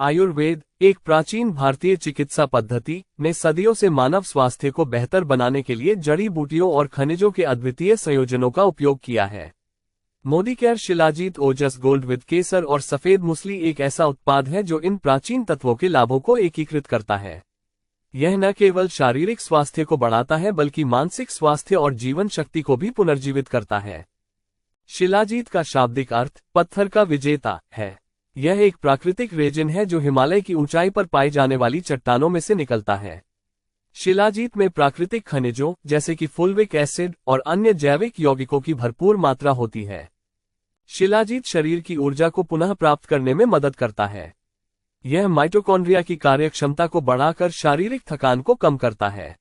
आयुर्वेद, एक प्राचीन भारतीय चिकित्सा पद्धति, ने सदियों से मानव स्वास्थ्य को बेहतर बनाने के लिए जड़ी बूटियों और खनिजों के अद्वितीय संयोजनों का उपयोग किया है। मोदीकेयर शिलाजीत ओजस गोल्ड विद केसर और सफेद मूसली एक ऐसा उत्पाद है जो इन प्राचीन तत्वों के लाभों को एकीकृत करता है। यह न केवल शारीरिक स्वास्थ्य को बढ़ाता है बल्कि मानसिक स्वास्थ्य और जीवन शक्ति को भी पुनर्जीवित करता है। शिलाजीत का शाब्दिक अर्थ पत्थर का विजेता है। यह एक प्राकृतिक रेजिन है जो हिमालय की ऊंचाई पर पाई जाने वाली चट्टानों में से निकलता है। शिलाजीत में प्राकृतिक खनिजों जैसे कि फुल्विक एसिड और अन्य जैविक यौगिकों की भरपूर मात्रा होती है। शिलाजीत शरीर की ऊर्जा को पुनः प्राप्त करने में मदद करता है। यह माइटोकॉन्ड्रिया की कार्यक्षमता को बढ़ाकर शारीरिक थकान को कम करता है।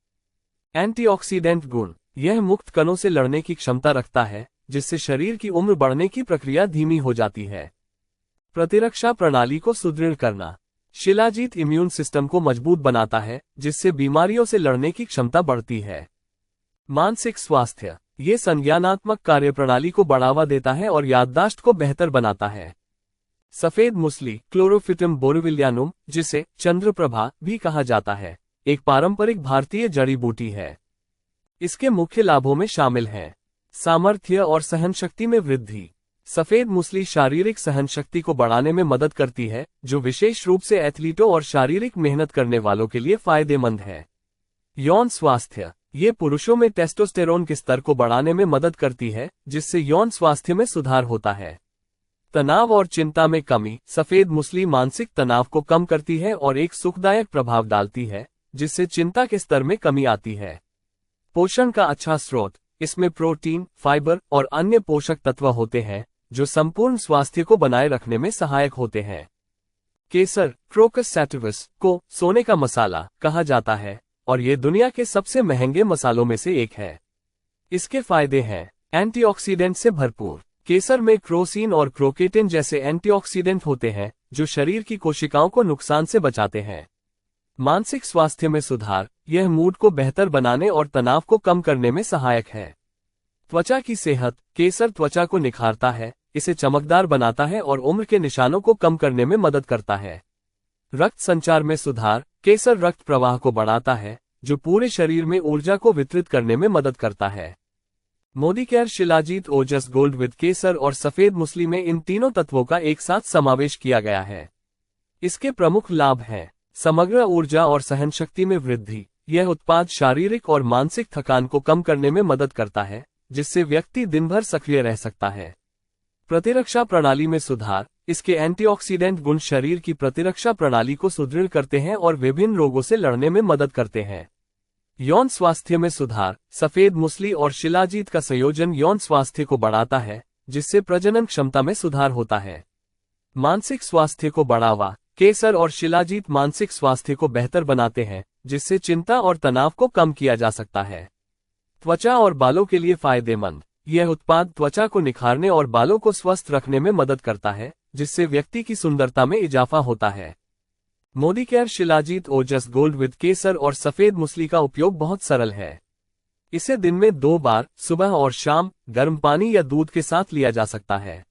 एंटीऑक्सीडेंट गुण, यह मुक्त कणों से लड़ने की क्षमता रखता है जिससे शरीर की उम्र बढ़ने की प्रक्रिया धीमी हो जाती है। प्रतिरक्षा प्रणाली को सुदृढ़ करना, शिलाजीत इम्यून सिस्टम को मजबूत बनाता है जिससे बीमारियों से लड़ने की क्षमता बढ़ती है। मानसिक स्वास्थ्य, ये संज्ञानात्मक कार्यप्रणाली को बढ़ावा देता है और याददाश्त को बेहतर बनाता है। सफेद मूसली क्लोरोफिटम बोरविलियानुम, जिसे चंद्रप्रभा भी कहा जाता है, एक पारंपरिक भारतीय जड़ी बूटी है। इसके मुख्य लाभों में शामिल हैं सामर्थ्य और सहनशक्ति में वृद्धि। सफेद मूसली शारीरिक सहनशक्ति को बढ़ाने में मदद करती है जो विशेष रूप से एथलीटों और शारीरिक मेहनत करने वालों के लिए फायदेमंद है। यौन स्वास्थ्य, ये पुरुषों में टेस्टोस्टेरोन के स्तर को बढ़ाने में मदद करती है जिससे यौन स्वास्थ्य में सुधार होता है। तनाव और चिंता में कमी, सफेद मूसली मानसिक तनाव को कम करती है और एक सुखदायक प्रभाव डालती है जिससे चिंता के स्तर में कमी आती है। पोषण का अच्छा स्रोत, इसमें प्रोटीन, फाइबर और अन्य पोषक तत्व होते हैं जो संपूर्ण स्वास्थ्य को बनाए रखने में सहायक होते हैं। केसर, क्रोकस सैटिवस, को सोने का मसाला कहा जाता है और ये दुनिया के सबसे महंगे मसालों में से एक है। इसके फायदे हैं एंटीऑक्सीडेंट से भरपूर। केसर में क्रोसीन और क्रोकेटिन जैसे एंटीऑक्सीडेंट होते हैं जो शरीर की कोशिकाओं को नुकसान से बचाते हैं। मानसिक स्वास्थ्य में सुधार, यह मूड को बेहतर बनाने और तनाव को कम करने में सहायक है। त्वचा की सेहत, केसर त्वचा को निखारता है, इसे चमकदार बनाता है और उम्र के निशानों को कम करने में मदद करता है। रक्त संचार में सुधार, केसर रक्त प्रवाह को बढ़ाता है जो पूरे शरीर में ऊर्जा को वितरित करने में मदद करता है। मोदीकेयर शिलाजीत ओजस गोल्ड विद केसर और सफेद मूसली में इन तीनों तत्वों का एक साथ समावेश किया गया है। इसके प्रमुख लाभ हैं समग्र ऊर्जा और सहनशक्ति में वृद्धि। यह उत्पाद शारीरिक और मानसिक थकान को कम करने में मदद करता है जिससे व्यक्ति दिन भर सक्रिय रह सकता है। प्रतिरक्षा प्रणाली में सुधार, इसके एंटीऑक्सीडेंट गुण शरीर की प्रतिरक्षा प्रणाली को सुदृढ़ करते हैं और विभिन्न रोगों से लड़ने में मदद करते हैं। यौन स्वास्थ्य में सुधार, सफेद मूसली और शिलाजीत का संयोजन यौन स्वास्थ्य को बढ़ाता है जिससे प्रजनन क्षमता में सुधार होता है। मानसिक स्वास्थ्य को बढ़ावा, केसर और शिलाजीत मानसिक स्वास्थ्य को बेहतर बनाते हैं जिससे चिंता और तनाव को कम किया जा सकता है। त्वचा और बालों के लिए फायदेमंद, यह उत्पाद त्वचा को निखारने और बालों को स्वस्थ रखने में मदद करता है जिससे व्यक्ति की सुंदरता में इजाफा होता है। मोदीकेयर शिलाजीत ओजस गोल्ड विद केसर और सफेद मूसली का उपयोग बहुत सरल है। इसे दिन में 2 बार, सुबह और शाम, गर्म पानी या दूध के साथ लिया जा सकता है।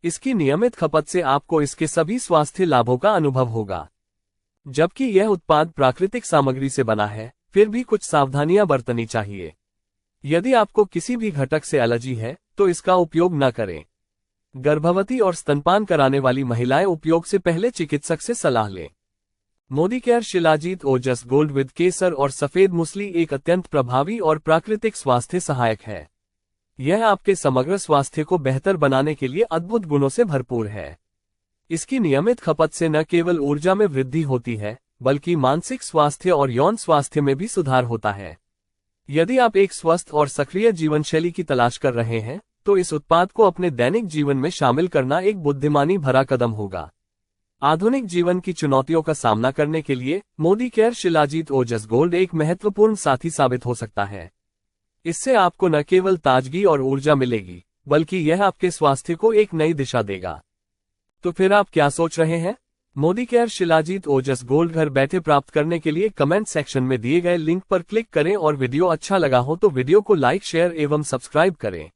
इसकी नियमित खपत से आपको इसके सभी स्वास्थ्य लाभों का अनुभव होगा। जबकि यह उत्पाद प्राकृतिक सामग्री से बना है, फिर भी कुछ सावधानियां बरतनी चाहिए। यदि आपको किसी भी घटक से एलर्जी है तो इसका उपयोग न करें। गर्भवती और स्तनपान कराने वाली महिलाएं उपयोग से पहले चिकित्सक से सलाह लें। मोदीकेयर शिलाजीत ओजस गोल्ड विद केसर और सफेद मूसली एक अत्यंत प्रभावी और प्राकृतिक स्वास्थ्य सहायक है। यह आपके समग्र स्वास्थ्य को बेहतर बनाने के लिए अद्भुत गुणों से भरपूर है। इसकी नियमित खपत से न केवल ऊर्जा में वृद्धि होती है बल्कि मानसिक स्वास्थ्य और यौन स्वास्थ्य में भी सुधार होता है। यदि आप एक स्वस्थ और सक्रिय जीवनशैली की तलाश कर रहे हैं तो इस उत्पाद को अपने दैनिक जीवन में शामिल करना एक बुद्धिमानी भरा कदम होगा। आधुनिक जीवन की चुनौतियों का सामना करने के लिए मोदीकेयर शिलाजीत ओजस गोल्ड एक महत्वपूर्ण साथी साबित हो सकता है। इससे आपको न केवल ताजगी और ऊर्जा मिलेगी बल्कि यह आपके स्वास्थ्य को एक नई दिशा देगा। तो फिर आप क्या सोच रहे हैं? मोदीकेयर शिलाजीत ओजस गोल्ड घर बैठे प्राप्त करने के लिए कमेंट सेक्शन में दिए गए लिंक पर क्लिक करें और वीडियो अच्छा लगा हो तो वीडियो को लाइक, शेयर एवं सब्सक्राइब करें।